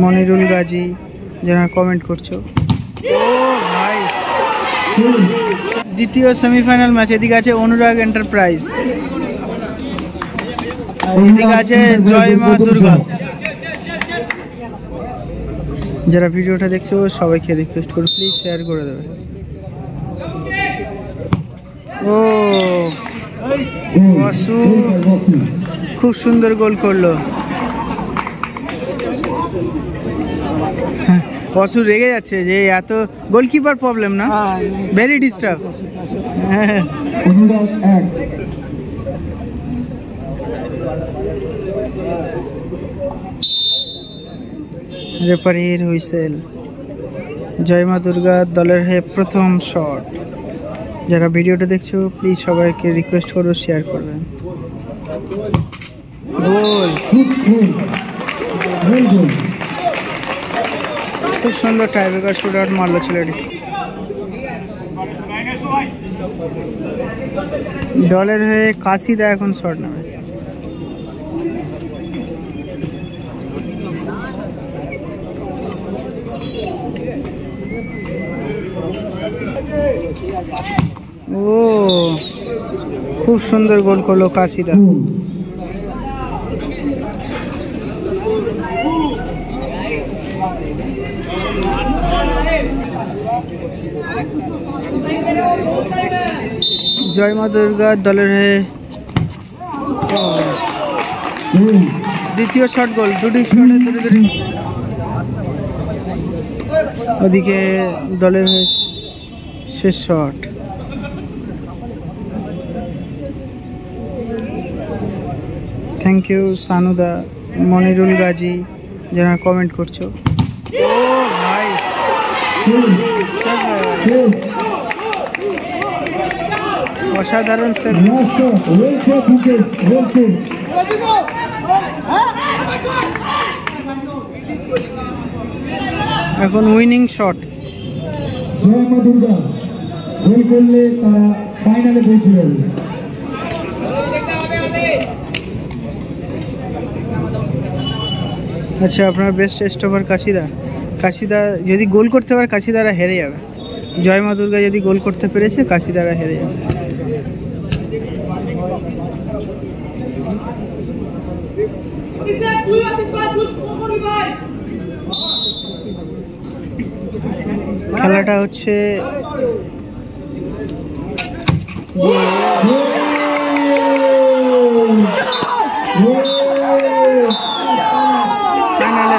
মনিরুল গাজী যারা কমেন্ট করছো। ও ভাই, দ্বিতীয় সেমিফাইনাল ম্যাচ। এদিকে আছে অনুরাগ এন্টারপ্রাইজ, এদিকে আছে জয় মা দুর্গা। যারা ভিডিওটা দেখছো সবাইকে রিকোয়েস্ট করো প্লিজ শেয়ার করে দেবে। ও বসু খুব সুন্দর গোল করলো। বসু রেগে যাচ্ছে যে এত গোলকিপার প্রবলেম না, ভেরি ডিস্টার্ব। রেফারির হুইসেল। জয় মা দুর্গা দলের হয়ে প্রথম শট। যারা ভিডিওটা দেখছো প্লিজ সবাইকে রিকোয়েস্ট করো শেয়ার করবেন। গোল, খুব সুন্দর টাইব্রেকার শুট আউট মারলো ছেলেটি। দলের হয়ে কাশিদা এখন শট নেবে। ও খুব সুন্দর গোল করলো কাশিদা। জয় মা দুর্গা দলের হয়ে দ্বিতীয় শট গোল। দুটি শটে দুটি। ওদিকে দলের হয়ে শেষ শট। থ্যাংক ইউ সানুদা, মনিরুল গাজী যারা কমেন্ট করছো। ও ভাই, অসাধারণ সেভ। এখন উইনিং শট। জয় মা দুর্গা গোল করলে তারা ফাইনালে পৌঁছে যাবে। আচ্ছা, আপনার বেস্ট স্টপার কাশিদা। কাশিদা যদি গোল করতে পারে কাশিদারা হেরে যাবে। জয় মা দুর্গা যদি গোল করতে পেরেছে কাশিদারা হেরে যাবে। খেলাটা হচ্ছে ফাইনালে।